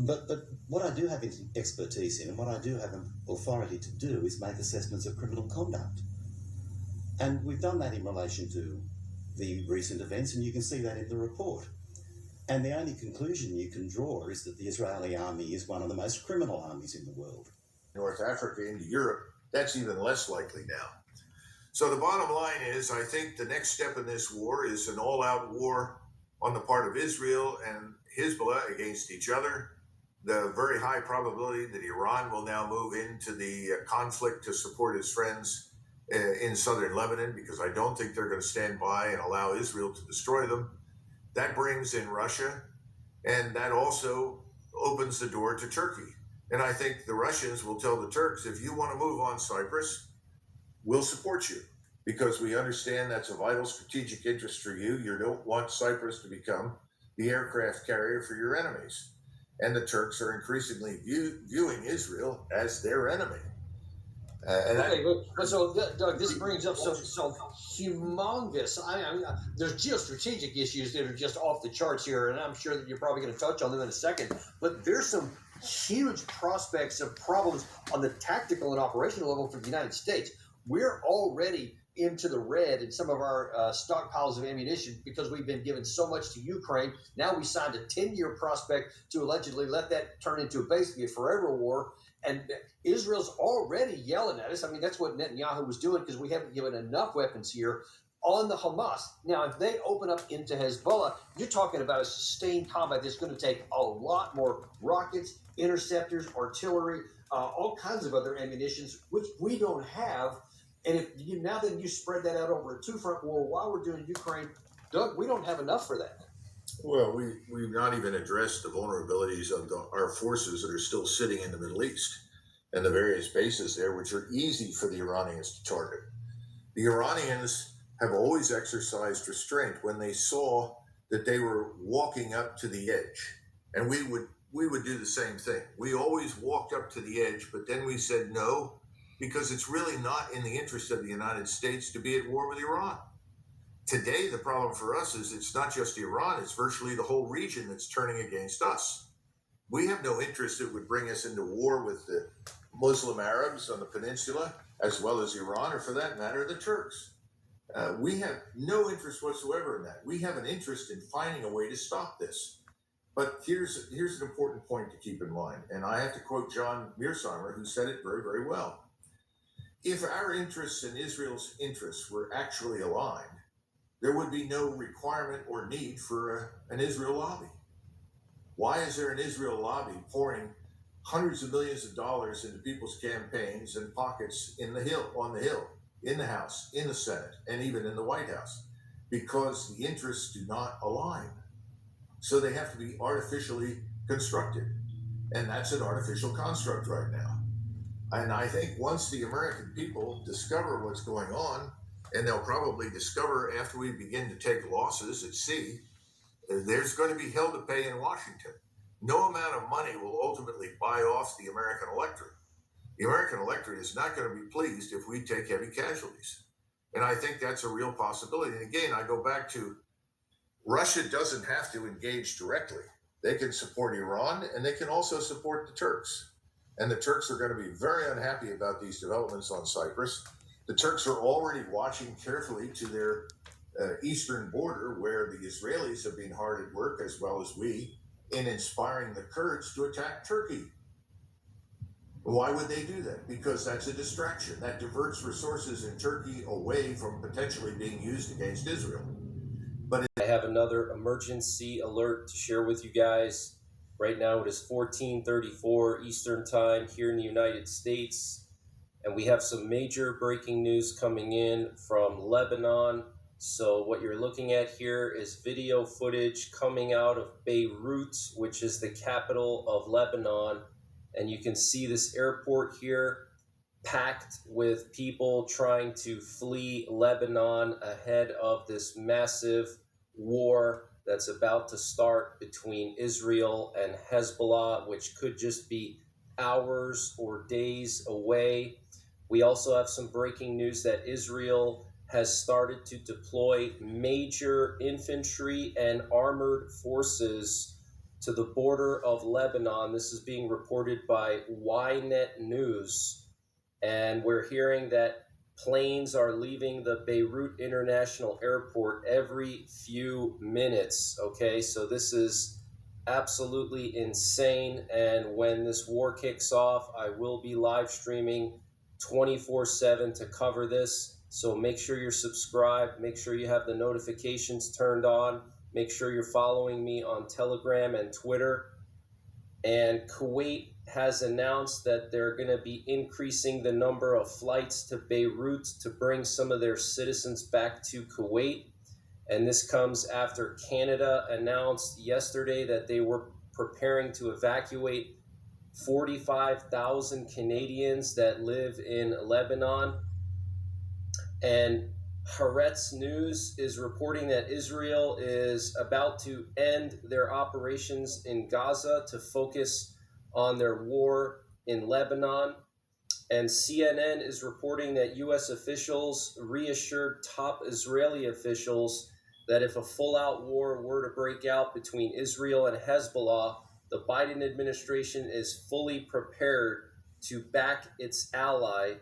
But what I do have expertise in, and what I do have an authority to do, is make assessments of criminal conduct. And we've done that in relation to the recent events, and you can see that in the report. And the only conclusion you can draw is that the Israeli army is one of the most criminal armies in the world. North Africa into Europe, that's even less likely now. So the bottom line is, I think the next step in this war is an all-out war on the part of Israel and Hezbollah against each other. The very high probability that Iran will now move into the conflict to support its friends in southern Lebanon, because I don't think they're going to stand by and allow Israel to destroy them. That brings in Russia, and that also opens the door to Turkey. And I think the Russians will tell the Turks, if you want to move on Cyprus, we'll support you, because we understand that's a vital strategic interest for you. You don't want Cyprus to become the aircraft carrier for your enemies. And the Turks are increasingly viewing Israel as their enemy. So Doug, this brings up some humongous. There's geostrategic issues that are just off the charts here, and I'm sure that you're probably going to touch on them in a second. But there's some huge prospects of problems on the tactical and operational level for the United States. We're already into the red in some of our stockpiles of ammunition because we've been given so much to Ukraine. Now we signed a 10-year prospect to allegedly let that turn into basically a forever war. And Israel's already yelling at us. I mean, that's what Netanyahu was doing, because we haven't given enough weapons here on the Hamas. Now, if they open up into Hezbollah, you're talking about a sustained combat that's going to take a lot more rockets, interceptors, artillery, all kinds of other ammunitions, which we don't have. And if you now then you spread that out over a two-front war while we're doing Ukraine, Doug, we don't have enough for that. Well, we've not even addressed the vulnerabilities of our forces that are still sitting in the Middle East and the various bases there, which are easy for the Iranians to target. The Iranians have always exercised restraint when they saw that they were walking up to the edge. And we would do the same thing. We always walked up to the edge, but then we said no, because it's really not in the interest of the United States to be at war with Iran. Today, the problem for us is it's not just Iran, it's virtually the whole region that's turning against us. We have no interest that would bring us into war with the Muslim Arabs on the peninsula, as well as Iran, or for that matter, the Turks. We have no interest whatsoever in that. We have an interest in finding a way to stop this. But here's an important point to keep in mind, and I have to quote John Mearsheimer, who said it very, very well. If our interests and Israel's interests were actually aligned, there would be no requirement or need for an Israel lobby. Why is there an Israel lobby pouring hundreds of millions of dollars into people's campaigns and pockets on the Hill, in the House, in the Senate, and even in the White House? Because the interests do not align. So they have to be artificially constructed. And that's an artificial construct right now. And I think once the American people discover what's going on, and they'll probably discover after we begin to take losses at sea, there's going to be hell to pay in Washington. No amount of money will ultimately buy off the American electorate. The American electorate is not going to be pleased if we take heavy casualties. And I think that's a real possibility. And again, I go back to Russia doesn't have to engage directly. They can support Iran, and they can also support the Turks. And the Turks are going to be very unhappy about these developments on Cyprus. The Turks are already watching carefully to their eastern border, where the Israelis have been hard at work, as well as we, in inspiring the Kurds to attack Turkey. Why would they do that? Because that's a distraction. That diverts resources in Turkey away from potentially being used against Israel. But I have another emergency alert to share with you guys. Right now it is 14:34 Eastern Time here in the United States. And we have some major breaking news coming in from Lebanon. So what you're looking at here is video footage coming out of Beirut, which is the capital of Lebanon. And you can see this airport here packed with people trying to flee Lebanon ahead of this massive war that's about to start between Israel and Hezbollah, which could just be hours or days away. We also have some breaking news that Israel has started to deploy major infantry and armored forces to the border of Lebanon. This is being reported by Ynet News. And we're hearing that planes are leaving the Beirut International Airport every few minutes. Okay, so this is absolutely insane. And when this war kicks off, I will be live streaming 24/7 to cover this. So make sure you're subscribed, make sure you have the notifications turned on, make sure you're following me on Telegram and Twitter. And Kuwait has announced that they're going to be increasing the number of flights to Beirut to bring some of their citizens back to Kuwait. And this comes after Canada announced yesterday that they were preparing to evacuate 45,000 Canadians that live in Lebanon. And Haaretz News is reporting that Israel is about to end their operations in Gaza to focus on their war in Lebanon. And CNN is reporting that U.S. officials reassured top Israeli officials that if a full-out war were to break out between Israel and Hezbollah, the Biden administration is fully prepared to back its ally.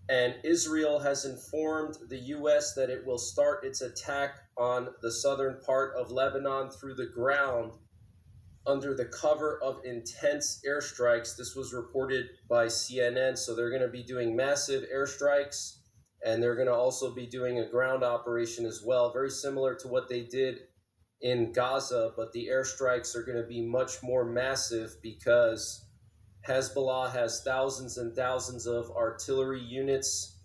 And Israel has informed the U.S. that it will start its attack on the southern part of Lebanon through the ground under the cover of intense airstrikes. This was reported by CNN. So they're going to be doing massive airstrikes, and they're going to also be doing a ground operation as well, very similar to what they did in Gaza. But the airstrikes are going to be much more massive because Hezbollah has thousands and thousands of artillery units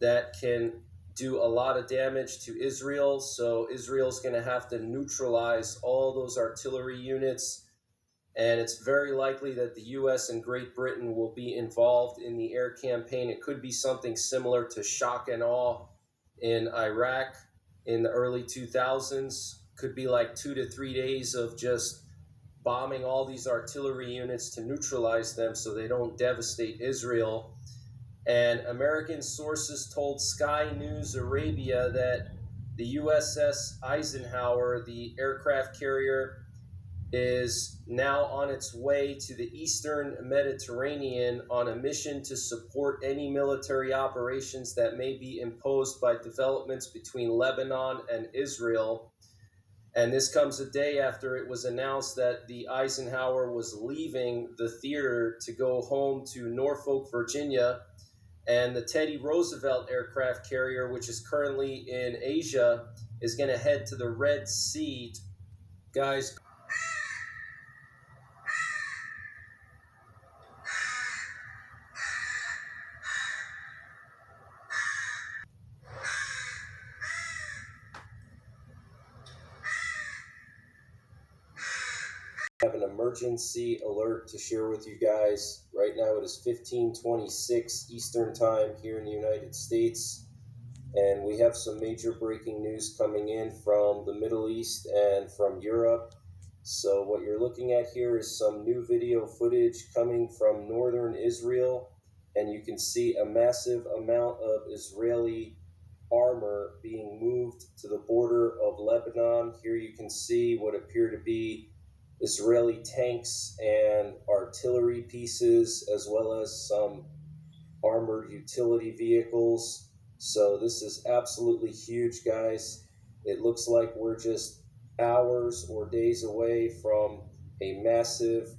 that can do a lot of damage to Israel. So Israel's going to have to neutralize all those artillery units. And it's very likely that the U.S. and Great Britain will be involved in the air campaign. It could be something similar to shock and awe in Iraq in the early 2000s. Could be like 2 to 3 days of just bombing all these artillery units to neutralize them so they don't devastate Israel. And American sources told Sky News Arabia that the USS Eisenhower, the aircraft carrier, is now on its way to the eastern Mediterranean on a mission to support any military operations that may be imposed by developments between Lebanon and Israel. And this comes a day after it was announced that the Eisenhower was leaving the theater to go home to Norfolk, Virginia. And the Teddy Roosevelt aircraft carrier, which is currently in Asia, is going to head to the Red Sea. Guys, have an emergency alert to share with you guys. Right now it is 15:26 Eastern Time here in the United States, and we have some major breaking news coming in from the Middle East and from Europe. So what you're looking at here is some new video footage coming from northern Israel, and you can see a massive amount of Israeli armor being moved to the border of Lebanon. Here you can see what appear to be Israeli tanks and artillery pieces, as well as some armored utility vehicles. So this is absolutely huge, guys. It looks like we're just hours or days away from a massive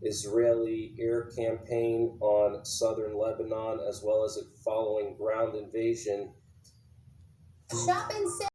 Israeli air campaign on southern Lebanon, as well as a following ground invasion. Shop and save.